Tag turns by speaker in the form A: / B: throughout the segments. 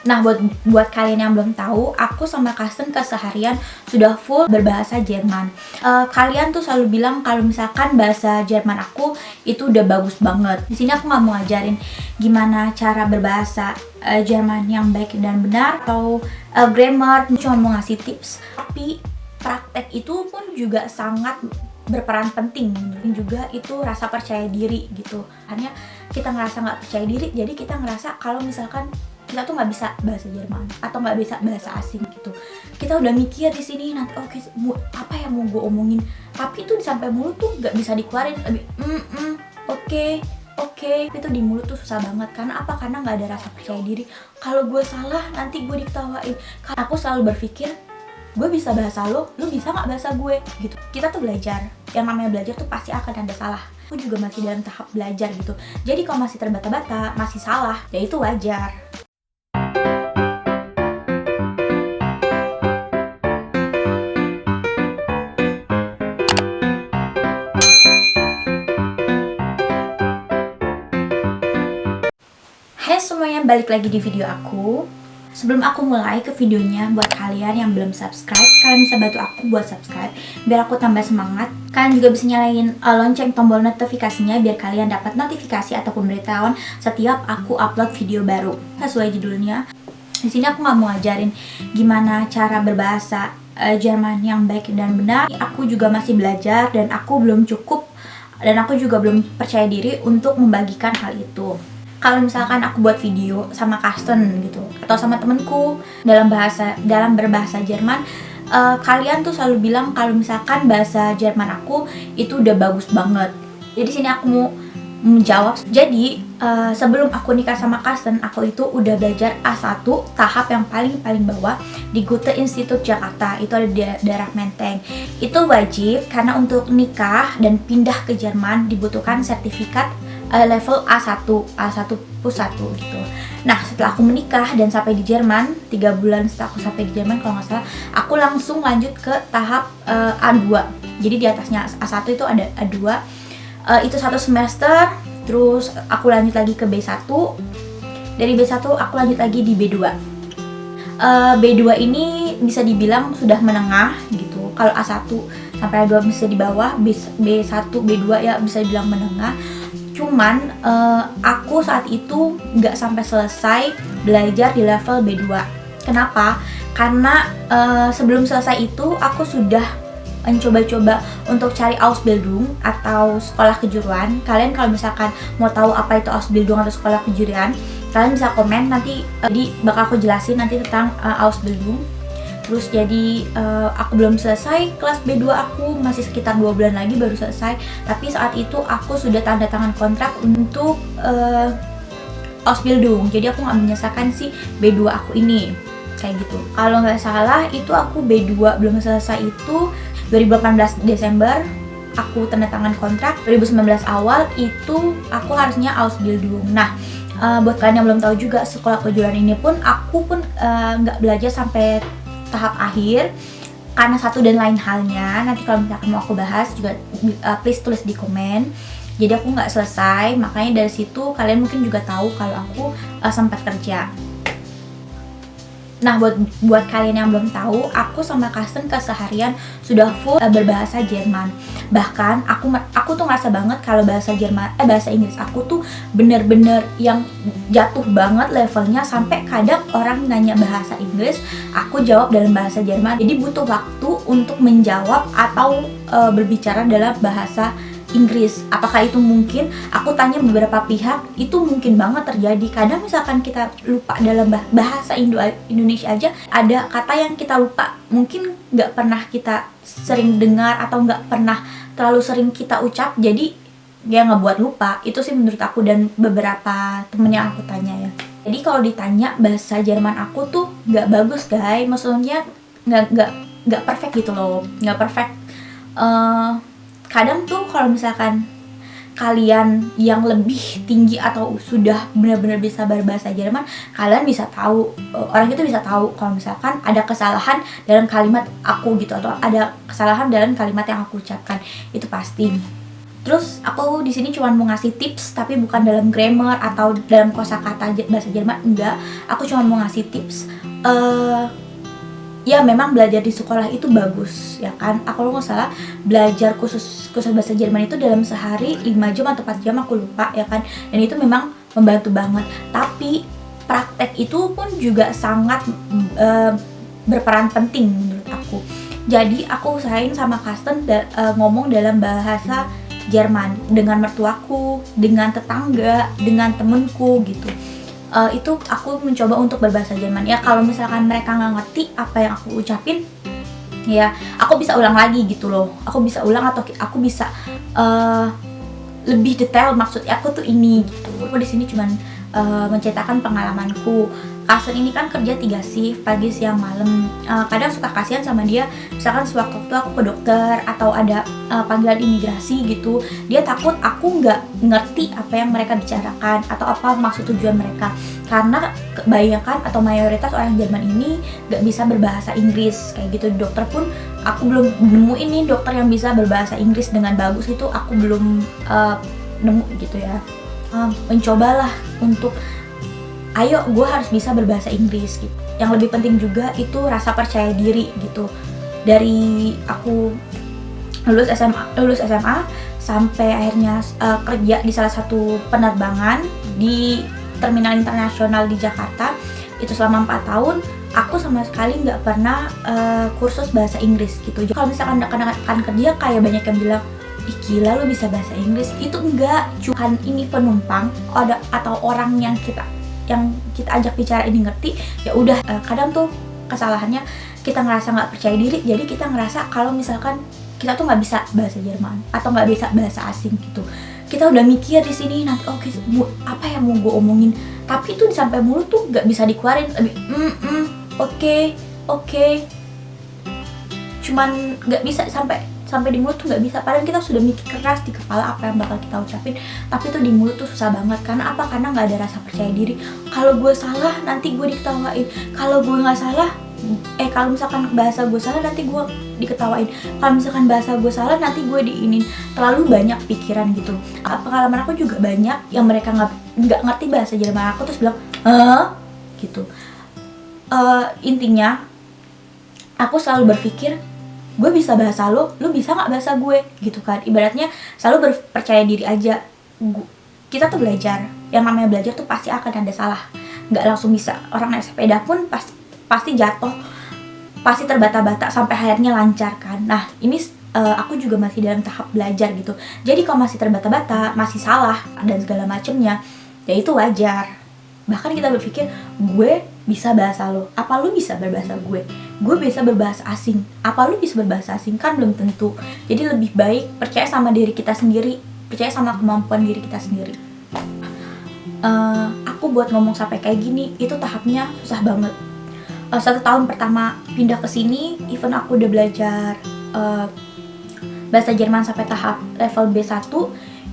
A: Nah, buat kalian yang belum tahu, aku sama Karsten keseharian sudah full berbahasa Jerman. Kalian tuh selalu bilang kalau misalkan bahasa Jerman aku itu udah bagus banget. Di sini aku nggak mau ngajarin gimana cara berbahasa Jerman yang baik dan benar atau grammar, cuma mau ngasih tips. Tapi praktek itu pun juga sangat berperan penting. Dan juga itu rasa percaya diri gitu. Hanya kita ngerasa nggak percaya diri, jadi kita ngerasa kalau misalkan kita tuh nggak bisa bahasa Jerman atau nggak bisa bahasa asing gitu. Kita udah mikir di sini nanti apa yang mau gue omongin, tapi itu sampai mulut tuh nggak bisa dikeluarin. Oke, itu di mulut tuh susah banget. Karena apa? Karena nggak ada rasa percaya diri. Kalau gue salah nanti gue diketawain. Karena aku selalu berpikir gue bisa bahasa lo bisa nggak bahasa gue gitu. Kita tuh belajar, yang namanya belajar tuh pasti akan ada salah. Aku juga masih dalam tahap belajar gitu. Jadi kalau masih terbata-bata, masih salah, ya itu wajar. Hai semuanya, balik lagi di video aku. Sebelum aku mulai ke videonya, buat kalian yang belum subscribe, kalian bisa bantu aku buat subscribe biar aku tambah semangat. Kalian juga bisa nyalain lonceng tombol notifikasinya biar kalian dapat notifikasi atau pemberitahuan setiap aku upload video baru. Sesuai judulnya, di sini aku nggak mau ngajarin gimana cara berbahasa Jerman yang baik dan benar. Aku juga masih belajar dan aku belum cukup dan aku juga belum percaya diri untuk membagikan hal itu. Kalau misalkan aku buat video sama Karsten gitu atau sama temenku dalam berbahasa Jerman, kalian tuh selalu bilang kalau misalkan bahasa Jerman aku itu udah bagus banget. Jadi sini aku mau menjawab. Jadi sebelum aku nikah sama Karsten, aku itu udah belajar A1 tahap yang paling bawah di Goethe Institut Jakarta. Itu ada di daerah Menteng. Itu wajib karena untuk nikah dan pindah ke Jerman dibutuhkan sertifikat level A1 plus 1 gitu. Nah, setelah aku menikah dan sampai di Jerman, 3 bulan setelah aku sampai di Jerman kalau nggak salah, aku langsung lanjut ke tahap A2. Jadi di atasnya A1 itu ada A2. Itu 1 semester, terus aku lanjut lagi ke B1. Dari B1 aku lanjut lagi di B2. B2 ini bisa dibilang sudah menengah gitu. Kalau A1 sampai A2 bisa di bawah, B1, B2 ya bisa dibilang menengah. Cuman aku saat itu nggak sampai selesai belajar di level B2. Kenapa? Karena sebelum selesai itu aku sudah mencoba-coba untuk cari Ausbildung atau sekolah kejuruan. Kalian kalau misalkan mau tahu apa itu Ausbildung atau sekolah kejuruan, kalian bisa komen nanti. Bakal aku jelasin nanti tentang Ausbildung. Terus jadi aku belum selesai kelas B2, aku masih sekitar 2 bulan lagi baru selesai. Tapi saat itu aku sudah tanda tangan kontrak untuk Ausbildung. Jadi aku nggak menyelesaikan si B2 aku ini kayak gitu. Kalau nggak salah itu aku B2 belum selesai itu 2018 Desember aku tanda tangan kontrak. 2019 awal itu aku harusnya Ausbildung. Nah, buat kalian yang belum tahu juga, sekolah kejuruan ini pun aku pun nggak belajar sampai tahap akhir karena satu dan lain halnya. Nanti kalau misalkan mau aku bahas juga please tulis di komen. Jadi aku nggak selesai, makanya dari situ kalian mungkin juga tahu kalau aku sempat kerja. Nah, buat kalian yang belum tahu, aku sama Karsten keseharian sudah full berbahasa Jerman. Bahkan aku tuh ngerasa banget kalau bahasa Inggris aku tuh bener-bener yang jatuh banget levelnya, sampai kadang orang nanya bahasa Inggris, aku jawab dalam bahasa Jerman. Jadi butuh waktu untuk menjawab atau berbicara dalam bahasa Inggris. Apakah itu mungkin? Aku tanya beberapa pihak, itu mungkin banget terjadi. Kadang misalkan kita lupa dalam bahasa Indonesia aja, ada kata yang kita lupa, mungkin nggak pernah kita sering dengar atau nggak pernah terlalu sering kita ucap, jadi dia ngebuat lupa. Itu sih menurut aku dan beberapa temen yang aku tanya ya. Jadi kalau ditanya bahasa Jerman aku tuh nggak bagus guys, maksudnya nggak perfect gitu loh, nggak perfect. Kadang tuh kalau misalkan kalian yang lebih tinggi atau sudah benar-benar bisa berbahasa Jerman, kalian bisa tahu, orang itu bisa tahu kalau misalkan ada kesalahan dalam kalimat aku gitu, atau ada kesalahan dalam kalimat yang aku ucapkan, itu pasti. Terus aku di sini cuma mau ngasih tips, tapi bukan dalam grammar atau dalam kosakata bahasa Jerman, enggak. Aku cuma mau ngasih tips. Ya memang belajar di sekolah itu bagus, ya kan. Aku nggak salah belajar khusus bahasa Jerman itu dalam sehari 5 jam atau 4 jam, aku lupa, ya kan. Dan itu memang membantu banget. Tapi praktek itu pun juga sangat berperan penting menurut aku. Jadi aku usahain sama Karsten ngomong dalam bahasa Jerman dengan mertuaku, dengan tetangga, dengan temenku gitu. Itu aku mencoba untuk berbahasa Jerman. Ya kalau misalkan mereka nggak ngerti apa yang aku ucapin, ya aku bisa ulang lagi gitu loh. Aku bisa ulang atau aku bisa lebih detail maksudnya aku tuh ini gitu. Aku di sini cuman menceritakan pengalamanku. Karsten ini kan kerja 3 shift, pagi, siang, malam. Kadang suka kasihan sama dia, misalkan sewaktu-waktu aku ke dokter atau ada panggilan imigrasi gitu, dia takut aku nggak ngerti apa yang mereka bicarakan atau apa maksud tujuan mereka. Karena kebanyakan atau mayoritas orang Jerman ini nggak bisa berbahasa Inggris kayak gitu. Dokter pun aku belum nemuin nih dokter yang bisa berbahasa Inggris dengan bagus, itu aku belum nemu gitu ya. Mencobalah untuk ayo gue harus bisa berbahasa Inggris gitu. Yang lebih penting juga itu rasa percaya diri gitu. Dari aku lulus SMA sampai akhirnya kerja di salah satu penerbangan di terminal internasional di Jakarta, itu selama 4 tahun aku sama sekali nggak pernah kursus bahasa Inggris gitu. Kalau misalkan akan kerja kayak banyak yang bilang, ih gila lu bisa bahasa Inggris, itu enggak, cuma ini penumpang ada atau orang yang kita ajak bicara ini ngerti, ya udah. Kadang tuh kesalahannya kita ngerasa nggak percaya diri, jadi kita ngerasa kalau misalkan kita tuh nggak bisa bahasa Jerman atau nggak bisa bahasa asing gitu. Kita udah mikir di sini nanti apa yang mau gue omongin, tapi tuh sampai mulut tuh nggak bisa dikeluarin, lebih oke, cuman nggak bisa sampai di mulut tuh nggak bisa. Padahal kita sudah mikir keras di kepala apa yang bakal kita ucapin, tapi tuh di mulut tuh susah banget. Karena apa? Karena nggak ada rasa percaya diri. Kalau gue salah nanti gue diketawain, kalau gue nggak salah kalau misalkan bahasa gue salah nanti gue diketawain, kalau misalkan bahasa gue salah nanti gue diinin. Terlalu banyak pikiran gitu. Pengalaman aku juga banyak yang mereka nggak ngerti bahasa Jerman aku terus bilang gitu. Intinya aku selalu berpikir, gue bisa bahasa lu bisa nggak bahasa gue gitu kan. Ibaratnya selalu percaya diri aja. Kita tuh belajar, yang namanya belajar tuh pasti akan ada salah, nggak langsung bisa. Orang naik sepeda pun pasti jatuh, pasti terbata-bata sampai akhirnya lancar kan. Nah ini aku juga masih dalam tahap belajar gitu. Jadi kalau masih terbata-bata, masih salah dan segala macemnya, ya itu wajar. Bahkan kita berpikir, gue bisa bahasa lo, apa lu bisa berbahasa gue bisa berbahasa asing, apa lu bisa berbahasa asing, kan belum tentu. Jadi lebih baik percaya sama diri kita sendiri, percaya sama kemampuan diri kita sendiri. Aku buat ngomong sampai kayak gini, itu tahapnya susah banget. 1 tahun pertama pindah ke sini, even aku udah belajar bahasa Jerman sampai tahap level B1,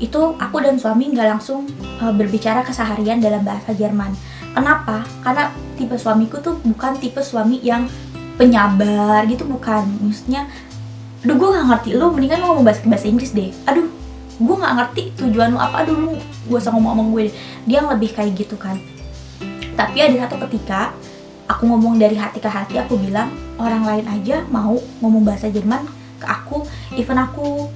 A: itu aku dan suami nggak langsung berbicara keseharian dalam bahasa Jerman. Kenapa? Karena tipe suamiku tuh bukan tipe suami yang penyabar gitu, bukan. Maksudnya, aduh gue nggak ngerti lu, mendingan lu ngomong bahasa Inggris deh. Aduh, gue nggak ngerti tujuan lu apa, aduh lu gue usah ngomong gue deh. Dia yang lebih kayak gitu kan. Tapi ada satu ketika aku ngomong dari hati ke hati, aku bilang orang lain aja mau ngomong bahasa Jerman ke aku, even aku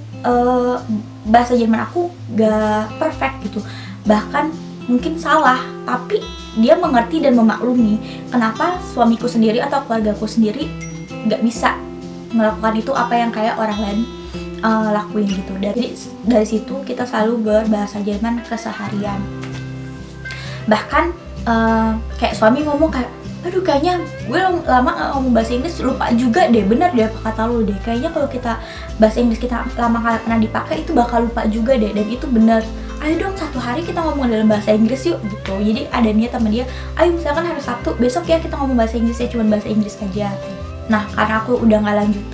A: bahasa Jerman aku gak perfect gitu, bahkan mungkin salah, tapi dia mengerti dan memaklumi kenapa suamiku sendiri atau keluargaku sendiri gak bisa melakukan itu apa yang kayak orang lain lakuin gitu. Dari situ kita selalu berbahasa Jerman keseharian. Bahkan kayak suami ngomong kayak, aduh kayaknya gue lama gak ngomong bahasa Inggris, lupa juga deh, bener deh apa kata lu deh, kayaknya kalau kita bahasa Inggris kita lama gak pernah dipakai itu bakal lupa juga deh. Dan itu bener, ayo dong satu hari kita ngomong dalam bahasa Inggris yuk gitu. Jadi ada niat sama dia, ayo misalkan hari Sabtu, besok ya kita ngomong bahasa Inggris ya, cuma bahasa Inggris aja. Nah karena aku udah gak lanjut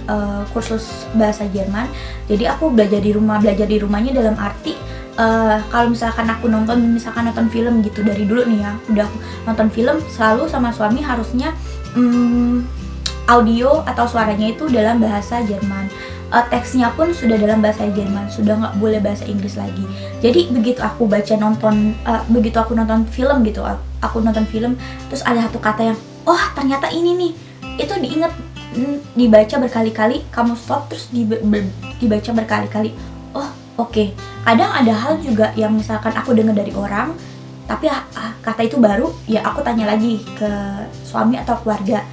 A: kursus bahasa Jerman, jadi aku belajar di rumahnya dalam arti kalau misalkan aku nonton film gitu, dari dulu nih ya, udah nonton film selalu sama suami harusnya audio atau suaranya itu dalam bahasa Jerman. teksnya pun sudah dalam bahasa Jerman, sudah nggak boleh bahasa Inggris lagi. Jadi begitu aku begitu aku nonton film gitu, aku nonton film terus ada satu kata yang ternyata ini nih, itu dibaca berkali-kali, kamu stop terus dibaca berkali-kali. Oke. Kadang ada hal juga yang misalkan aku dengar dari orang tapi kata itu baru, ya aku tanya lagi ke suami atau keluarga,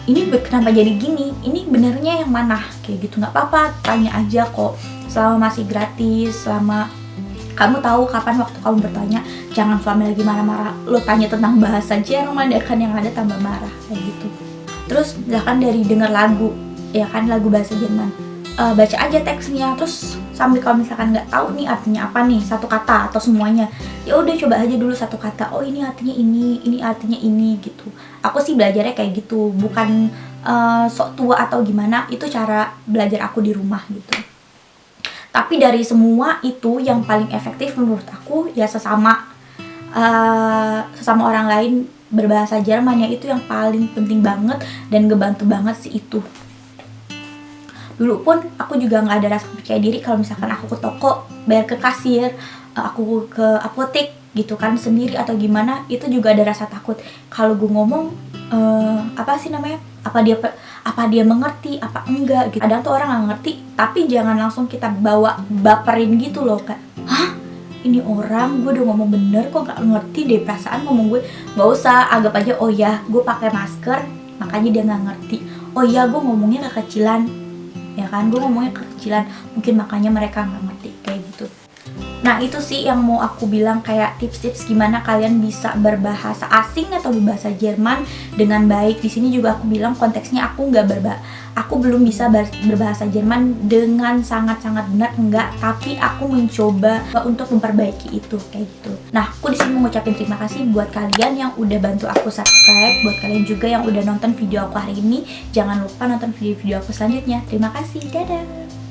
A: ini kenapa jadi gini, ini benernya yang mana, kayak gitu. Nggak apa-apa, tanya aja kok, selama masih gratis, selama kamu tahu kapan waktu kamu bertanya. Jangan suami lagi marah-marah lo tanya tentang bahasa Jerman, ya kan, yang ada tambah marah, kayak gitu. Terus misalkan dari denger lagu, ya kan, lagu bahasa Jerman, baca aja teksnya, terus sambil kalau misalkan nggak tahu nih artinya apa nih, satu kata atau semuanya, ya udah coba aja dulu satu kata, ini artinya ini artinya ini, gitu. Aku sih belajarnya kayak gitu, bukan sok tua atau gimana, itu cara belajar aku di rumah gitu. Tapi dari semua itu yang paling efektif menurut aku ya sesama orang lain berbahasa Jerman, ya itu yang paling penting banget dan ngebantu banget sih itu. Dulu pun aku juga nggak ada rasa percaya diri kalau misalkan aku ke toko bayar ke kasir, aku ke apotek gitu kan sendiri atau gimana, itu juga ada rasa takut kalau gue ngomong apa dia mengerti apa enggak gitu. Kadang tuh orang nggak ngerti, tapi jangan langsung kita baperin gitu loh, Kak. Ini orang gue udah ngomong bener kok nggak ngerti deh perasaan ngomong gue. Nggak usah, anggap aja gue pakai masker makanya dia nggak ngerti. Gue ngomongnya kekecilan, ya kan, gue ngomongnya kekecilan, mungkin makanya mereka nggak ngerti, kayak gitu. Nah itu sih yang mau aku bilang, kayak tips-tips gimana kalian bisa berbahasa asing atau berbahasa Jerman dengan baik. Di sini juga aku bilang konteksnya aku belum bisa berbahasa Jerman dengan sangat-sangat benar, enggak, tapi aku mencoba untuk memperbaiki itu, kayak gitu. Nah aku di sini mengucapkan terima kasih buat kalian yang udah bantu aku subscribe, buat kalian juga yang udah nonton video aku hari ini. Jangan lupa nonton video-video aku selanjutnya. Terima kasih, dadah.